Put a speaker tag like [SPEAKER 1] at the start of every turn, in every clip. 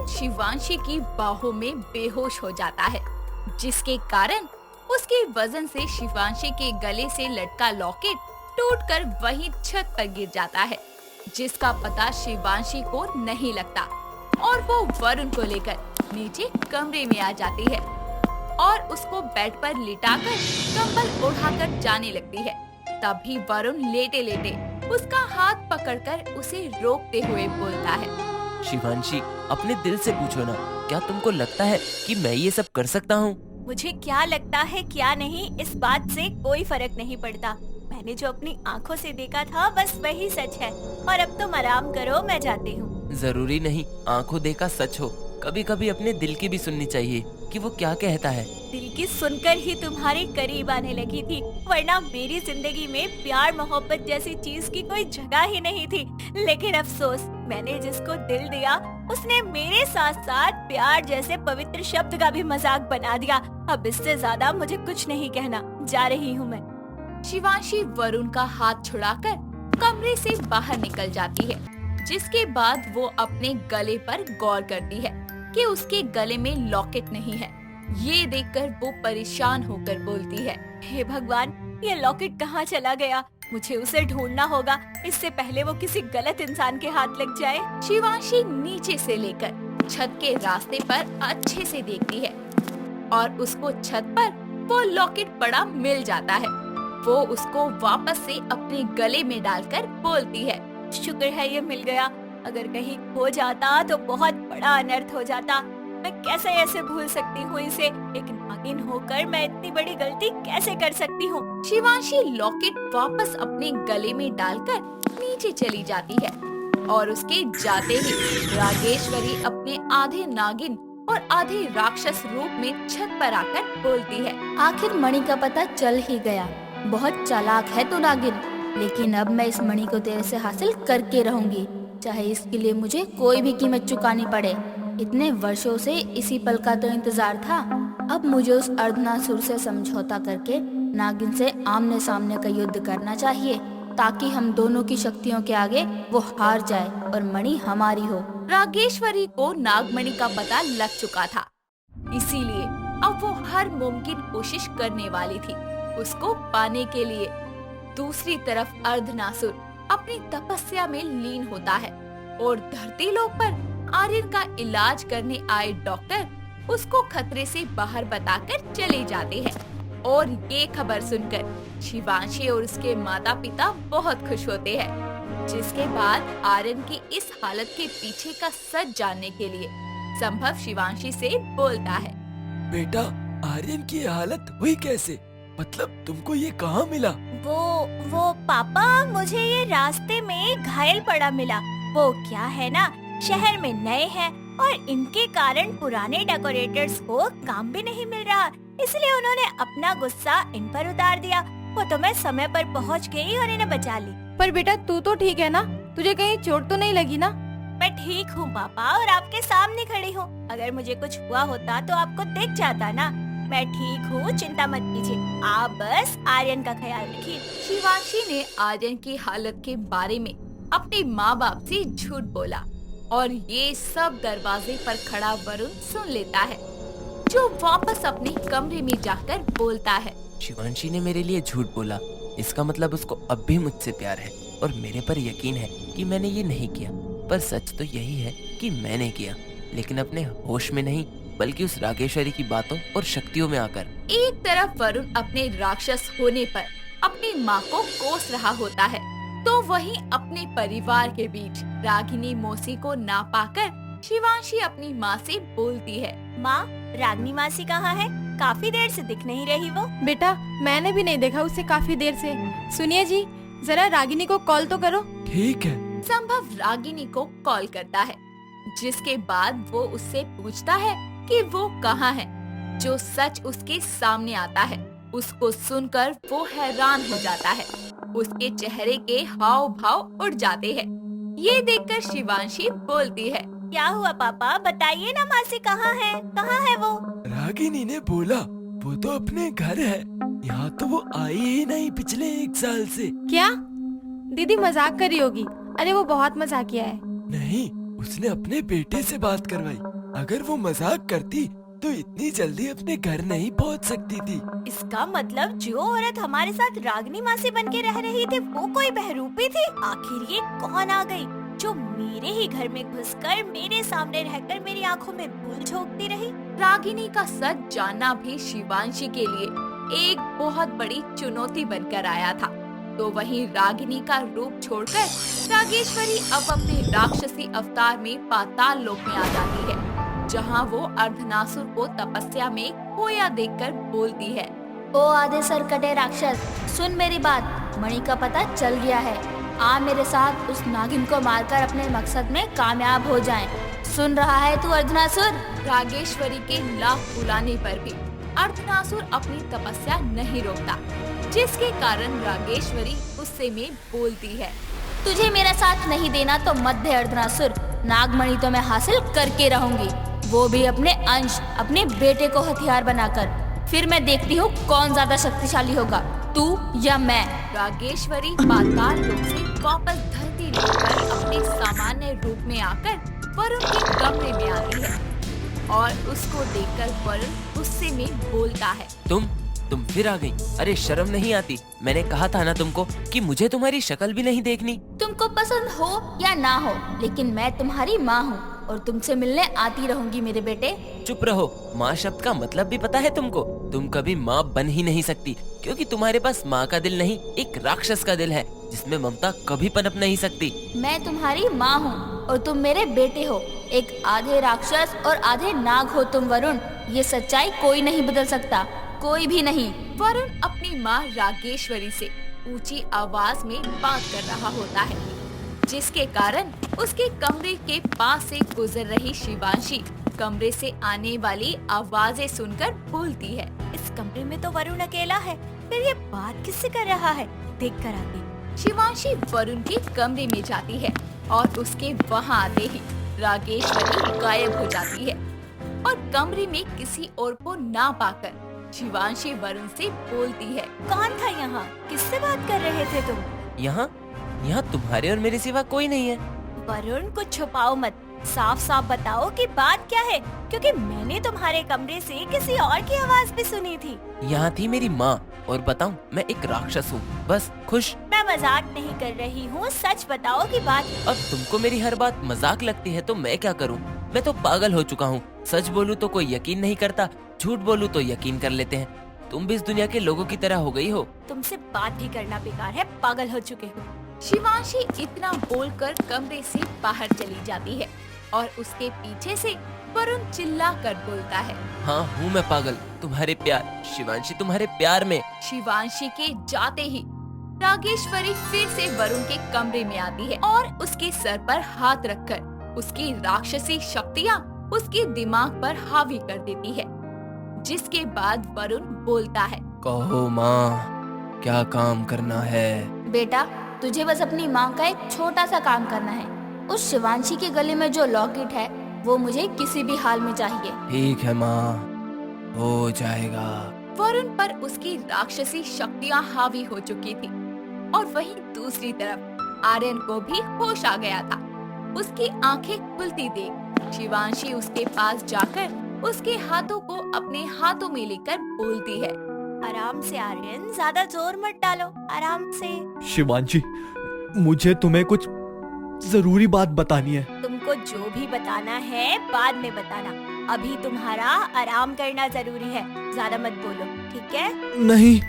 [SPEAKER 1] शिवांशी की बाहों में बेहोश हो जाता है, जिसके कारण उसके वजन से शिवांशी के गले से लटका लॉकेट टूटकर वहीं छत पर गिर जाता है, जिसका पता शिवांशी को नहीं लगता और वो वरुण को लेकर नीचे कमरे में आ जाती है और उसको बेड पर लिटाकर कंबल उठाकर जाने लगती है। तभी वरुण लेटे लेटे उसका हाथ पकड़कर उसे रोकते हुए बोलता है,
[SPEAKER 2] शिवांशी, अपने दिल से पूछो ना, क्या तुमको लगता है कि मैं ये सब कर सकता हूँ?
[SPEAKER 3] मुझे क्या लगता है क्या नहीं, इस बात से कोई फर्क नहीं पड़ता। मैंने जो अपनी आँखों से देखा था बस वही सच है। और अब तुम आराम करो, मैं जाती हूँ।
[SPEAKER 2] जरूरी नहीं आंखों देखा सच हो, कभी कभी अपने दिल की भी सुननी चाहिए कि वो क्या कहता है।
[SPEAKER 3] दिल की सुनकर ही तुम्हारे करीब आने लगी थी, वरना मेरी जिंदगी में प्यार मोहब्बत जैसी चीज की कोई जगह ही नहीं थी। लेकिन अफसोस, मैंने जिसको दिल दिया उसने मेरे साथ साथ प्यार जैसे पवित्र शब्द का भी मजाक बना दिया। अब इससे ज्यादा मुझे कुछ नहीं कहना, जा रही हूँ मैं।
[SPEAKER 1] शिवांशी वरुण का हाथ छुड़ाकर कमरे से बाहर निकल जाती है, जिसके बाद वो अपने गले पर गौर करती है कि उसके गले में लॉकेट नहीं है। ये देखकर वो परेशान होकर बोलती है,
[SPEAKER 3] हे भगवान, ये लॉकेट कहाँ चला गया? मुझे उसे ढूंढना होगा, इससे पहले वो किसी गलत इंसान के हाथ लग जाए।
[SPEAKER 1] शिवांशी नीचे से लेकर छत के रास्ते पर अच्छे से देखती है और उसको छत पर वो लॉकेट पड़ा मिल जाता है। वो उसको वापस से अपने गले में डालकर बोलती है,
[SPEAKER 3] शुक्र है ये मिल गया, अगर कहीं खो जाता तो बहुत बड़ा अनर्थ हो जाता। मैं कैसे ऐसे भूल सकती हूँ इसे? एक नागिन होकर मैं इतनी बड़ी गलती कैसे कर सकती हूँ?
[SPEAKER 1] शिवांशी लॉकेट वापस अपने गले में डालकर नीचे चली जाती है और उसके जाते ही रागेश्वरी अपने आधे नागिन और आधे राक्षस रूप में छत पर आकर बोलती है,
[SPEAKER 4] आखिर मणि का पता चल ही गया। बहुत चालाक है तू नागिन, लेकिन अब मैं इस मणि को तेरे से हासिल करके रहूंगी, चाहे इसके लिए मुझे कोई भी कीमत चुकानी पड़े। इतने वर्षों से इसी पल का तो इंतजार था। अब मुझे उस अर्धनासुर से समझौता करके नागिन से आमने सामने का युद्ध करना चाहिए, ताकि हम दोनों की शक्तियों के आगे वो हार जाए और मणि हमारी हो।
[SPEAKER 1] रागेश्वरी को नागमणि का पता लग चुका था, इसीलिए अब वो हर मुमकिन कोशिश करने वाली थी उसको पाने के लिए। दूसरी तरफ अर्धनासुर अपनी तपस्या में लीन होता है और धरती लोक पर आर्यन का इलाज करने आए डॉक्टर उसको खतरे से बाहर बताकर चले जाते हैं। और ये खबर सुनकर शिवांशी और उसके माता पिता बहुत खुश होते हैं, जिसके बाद आर्यन की इस हालत के पीछे का सच जानने के लिए संभव शिवांशी से बोलता है,
[SPEAKER 5] बेटा, आर्यन की हालत हुई कैसे? मतलब तुमको ये कहाँ मिला?
[SPEAKER 3] वो पापा, मुझे ये रास्ते में घायल पड़ा मिला। वो क्या है ना, शहर में नए हैं और इनके कारण पुराने डेकोरेटर्स को काम भी नहीं मिल रहा, इसलिए उन्होंने अपना गुस्सा इन पर उतार दिया। वो तो मैं समय पर पहुंच गई और इन्हें बचा ली।
[SPEAKER 6] पर बेटा, तू तो ठीक है ना? तुझे कहीं चोट तो नहीं लगी ना?
[SPEAKER 3] मैं ठीक हूँ पापा, और आपके सामने खड़ी हूँ। अगर मुझे कुछ हुआ होता तो आपको दिख जाता ना। मैं ठीक हूँ, चिंता मत कीजिए, आप बस आर्यन का ख्याल रखिए।
[SPEAKER 1] शिवांशी ने आर्यन की हालत के बारे में अपने माँ बाप से झूठ बोला और ये सब दरवाजे पर खड़ा वरुण सुन लेता है, जो वापस अपने कमरे में जाकर बोलता है,
[SPEAKER 2] शिवांशी ने मेरे लिए झूठ बोला, इसका मतलब उसको अब भी मुझसे प्यार है और मेरे पर यकीन है कि मैंने ये नहीं किया। पर सच तो यही है कि मैंने किया, लेकिन अपने होश में नहीं, बल्कि उस रागेश्वरी की बातों और शक्तियों में आकर।
[SPEAKER 1] एक तरफ वरुण अपने राक्षस होने पर अपनी माँ को कोस रहा होता है, तो वहीं अपने परिवार के बीच रागिनी मौसी को ना पाकर शिवांशी अपनी माँ से बोलती है,
[SPEAKER 3] माँ, रागिनी मौसी कहाँ है? काफी देर से दिख नहीं रही वो।
[SPEAKER 6] बेटा, मैंने भी नहीं देखा उसे काफी देर से। सुनिए जी, जरा रागिनी को कॉल तो करो।
[SPEAKER 5] ठीक है।
[SPEAKER 1] संभव रागिनी को कॉल करता है, जिसके बाद वो उससे पूछता है कि वो कहाँ है। जो सच उसके सामने आता है, उसको सुनकर वो हैरान हो जाता है। उसके चेहरे के हाव भाव उड़ जाते हैं। ये देखकर शिवांशी बोलती है,
[SPEAKER 3] क्या हुआ पापा, बताइए ना, मौसी कहाँ है? कहाँ है वो?
[SPEAKER 5] रागिनी ने बोला वो तो अपने घर है, यहाँ तो वो आई ही नहीं पिछले 1 साल से।
[SPEAKER 6] क्या? दीदी मजाक कर रही होगी। अरे वो बहुत मजाकिया है।
[SPEAKER 5] नहीं, उसने अपने बेटे से बात करवाई। अगर वो मजाक करती तो इतनी जल्दी अपने घर नहीं पहुंच सकती थी।
[SPEAKER 3] इसका मतलब जो औरत हमारे साथ रागिनी मासी बन के रह रही थी वो कोई बहरूपी थी। आखिर ये कौन आ गई जो मेरे ही घर में घुसकर मेरे सामने रहकर मेरी आंखों में भूल झोंकती रही।
[SPEAKER 1] रागिनी का सच जानना भी शिवांशी के लिए एक बहुत बड़ी चुनौती बनकर आया था। तो वहीं रागिनी का रूप छोड़कर रागेश्वरी अब अपने राक्षसी अवतार में पाताल लोक में आ जाती है, जहां वो अर्धनासुर को तपस्या में खोया देखकर बोलती है,
[SPEAKER 4] ओ आधे सर कटे राक्षस, सुन मेरी बात, मणि का पता चल गया है। आ मेरे साथ उस नागिन को मारकर अपने मकसद में कामयाब हो जाएं। सुन रहा है तू अर्धनासुर?
[SPEAKER 1] रागेश्वरी के लाख बुलाने पर भी अर्धनासुर अपनी तपस्या नहीं रोकता, जिसके कारण रागेश्वरी गुस्से में बोलती है,
[SPEAKER 4] तुझे मेरा साथ नहीं देना तो मत दे अर्धनासुर, नागमणि तो मैं हासिल करके रहूंगी, वो भी अपने अंश, अपने बेटे को हथियार बनाकर। फिर मैं देखती हूँ कौन ज्यादा शक्तिशाली होगा, तू या मैं।
[SPEAKER 1] रागेश्वरी पाताल लोक से वापस धरती लोक पर अपने सामान्य रूप में आकर वरुण के कमरे में आती है और उसको देखकर वरुण गुस्से में बोलता है,
[SPEAKER 2] तुम फिर आ गई? अरे शर्म नहीं आती? मैंने कहा था ना तुमको कि मुझे तुम्हारी शक्ल भी नहीं देखनी।
[SPEAKER 4] तुमको पसंद हो या ना हो, लेकिन मैं तुम्हारी माँ हूँ और तुमसे मिलने आती रहूंगी मेरे बेटे।
[SPEAKER 2] चुप रहो, माँ शब्द का मतलब भी पता है तुमको? तुम कभी माँ बन ही नहीं सकती, क्योंकि तुम्हारे पास माँ का दिल नहीं, एक राक्षस का दिल है जिसमें ममता कभी पनप नहीं सकती।
[SPEAKER 4] मैं तुम्हारी माँ हूँ और तुम मेरे बेटे हो, एक आधे राक्षस और आधे नाग हो तुम वरुण। ये सच्चाई कोई नहीं बदल सकता, कोई भी नहीं।
[SPEAKER 1] वरुण अपनी माँ रागेश्वरी से ऊंची आवाज में बात कर रहा होता है, जिसके कारण उसके कमरे के पास से गुजर रही शिवांशी कमरे से आने वाली आवाजें सुनकर बोलती है,
[SPEAKER 3] इस कमरे में तो वरुण अकेला है, फिर ये बात किससे कर रहा है? देख कर आती।
[SPEAKER 1] शिवांशी वरुण के कमरे में जाती है और उसके वहां आते ही रागेश्वरी गायब हो जाती है और कमरे में किसी और को ना पाकर शिवांशी वरुण से बोलती है,
[SPEAKER 3] कौन था यहाँ? किससे बात कर रहे थे तुम?
[SPEAKER 2] यहाँ तुम्हारे और मेरे सिवा कोई नहीं है।
[SPEAKER 3] वरुण कुछ छुपाओ मत, साफ साफ बताओ कि बात क्या है, क्योंकि मैंने तुम्हारे कमरे से किसी और की आवाज भी सुनी थी।
[SPEAKER 2] यहाँ थी मेरी माँ, और बताऊँ मैं एक राक्षस हूँ, बस खुश।
[SPEAKER 3] मैं मजाक नहीं कर रही हूँ, सच बताओ कि बात।
[SPEAKER 2] अब तुमको मेरी हर बात मजाक लगती है तो मैं क्या करूँ? मैं तो पागल हो चुका हूँ। सच बोलूँ तो कोई यकीन नहीं करता, झूठ बोलूँ तो यकीन कर लेते हैं। तुम भी इस दुनिया के लोगों की तरह हो गई हो।
[SPEAKER 3] तुमसे बात भी करना बेकार है, पागल हो चुके हो।
[SPEAKER 1] शिवांशी इतना बोलकर कमरे से बाहर चली जाती है और उसके पीछे से वरुण चिल्ला कर बोलता है,
[SPEAKER 2] हाँ हूँ मैं पागल, तुम्हारे प्यार, शिवांशी तुम्हारे प्यार में।
[SPEAKER 1] शिवांशी के जाते ही रागेश्वरी फिर से वरुण के कमरे में आती है और उसके सर पर हाथ रखकर उसकी राक्षसी शक्तियाँ उसके दिमाग पर हावी कर देती है, जिसके बाद वरुण बोलता है,
[SPEAKER 2] कहो माँ, क्या काम करना है?
[SPEAKER 4] बेटा, तुझे बस अपनी माँ का एक छोटा सा काम करना है। उस शिवांशी के गले में जो लॉकेट है वो मुझे किसी भी हाल में चाहिए।
[SPEAKER 2] ठीक है माँ, हो जाएगा।
[SPEAKER 1] वरुण पर उसकी राक्षसी शक्तियाँ हावी हो चुकी थी और वहीं दूसरी तरफ आर्यन को भी होश आ गया था। उसकी आंखें खुलती देख शिवांशी उसके पास जाकर उसके हाथों को अपने हाथों में लेकर बोलती है,
[SPEAKER 3] आराम से आर्यन, ज्यादा जोर मत डालो, आराम से।
[SPEAKER 7] शिवांशी, मुझे तुम्हें कुछ जरूरी बात बतानी है।
[SPEAKER 3] तुमको जो भी बताना है बाद में बताना, अभी तुम्हारा आराम करना जरूरी है, ज्यादा मत बोलो, ठीक है?
[SPEAKER 7] नहीं,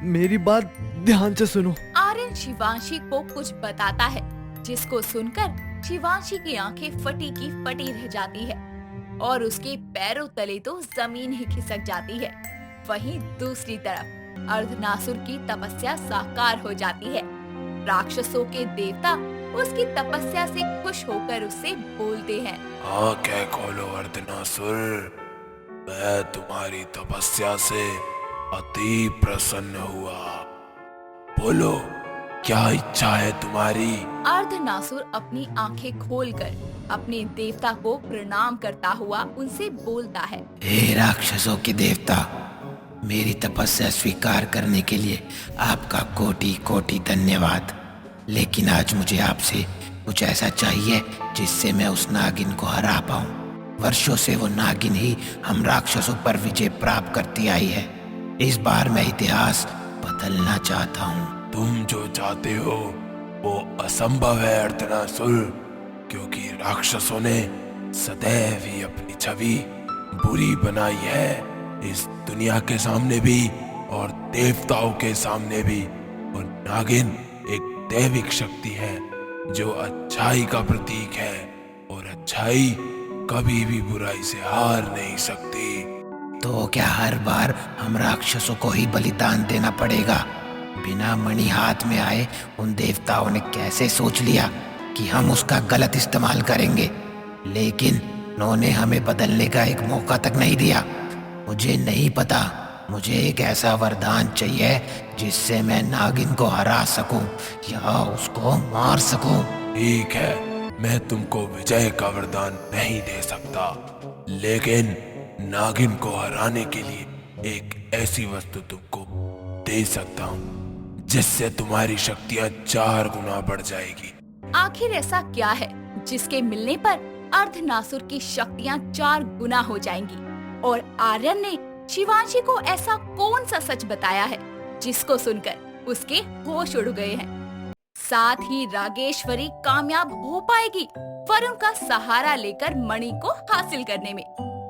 [SPEAKER 7] मेरी बात ध्यान से सुनो।
[SPEAKER 1] आर्यन शिवांशी को कुछ बताता है, जिसको सुनकर शिवांशी की आंखें फटी की फटी रह जाती है और उसके पैरों तले तो जमीन ही खिसक जाती है। वहीं दूसरी तरफ अर्धनासुर की तपस्या साकार हो जाती है। राक्षसों के देवता उसकी तपस्या से खुश होकर उससे बोलते हैं,
[SPEAKER 5] आंखें खोलो अर्धनासुर, मैं तुम्हारी तपस्या से अति प्रसन्न हुआ। बोलो, क्या इच्छा है तुम्हारी?
[SPEAKER 1] अर्धनासुर अपनी आंखें खोलकर अपने देवता को प्रणाम करता हुआ उनसे बोलता है,
[SPEAKER 8] हे राक्षसों के देवता, मेरी तपस्या स्वीकार करने के लिए आपका कोटि कोटि धन्यवाद। लेकिन आज मुझे आपसे कुछ ऐसा चाहिए जिससे मैं उस नागिन को हरा पाऊं। वर्षों से वो नागिन ही हम राक्षसों पर विजय प्राप्त करती आई है। इस बार मैं इतिहास बदलना चाहता हूँ।
[SPEAKER 5] तुम जो चाहते हो वो असंभव है अर्धनासुर, क्योंकि राक्षसों ने सदैव ही अपनी छवि बुरी बनाई है, इस दुनिया के सामने भी और देवताओं के सामने भी। और नागिन एक दैविक शक्ति है जो अच्छाई का प्रतीक है, और अच्छाई कभी भी बुराई से हार नहीं सकती।
[SPEAKER 8] तो क्या हर बार हम राक्षसों को ही बलिदान देना पड़ेगा? बिना मणि हाथ में आए उन देवताओं ने कैसे सोच लिया कि हम उसका गलत इस्तेमाल करेंगे? लेकिन उन्होंने हमें बदलने का एक मौका तक नहीं दिया। मुझे नहीं पता, मुझे एक ऐसा वरदान चाहिए जिससे मैं नागिन को हरा सकूं या उसको मार सकूं।
[SPEAKER 5] ठीक है, मैं तुमको विजय का वरदान नहीं दे सकता, लेकिन नागिन को हराने के लिए एक ऐसी वस्तु तुमको दे सकता हूँ जिससे तुम्हारी शक्तियाँ 4 गुना बढ़ जाएगी।
[SPEAKER 1] आखिर ऐसा क्या है जिसके मिलने पर अर्धनासुर की शक्तियाँ 4 गुना हो जाएंगी? और आर्यन ने शिवांशी को ऐसा कौन सा सच बताया है जिसको सुनकर उसके होश उड़ गए हैं? साथ ही रागेश्वरी कामयाब हो पाएगी वरुण का सहारा लेकर मणि को हासिल करने में?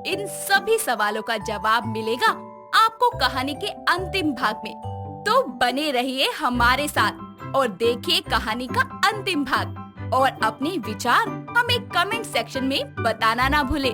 [SPEAKER 1] इन सभी सवालों का जवाब मिलेगा आपको कहानी के अंतिम भाग में। तो बने रहिए हमारे साथ और देखिए कहानी का अंतिम भाग, और अपने विचार हमें कमेंट सेक्शन में बताना ना भूले।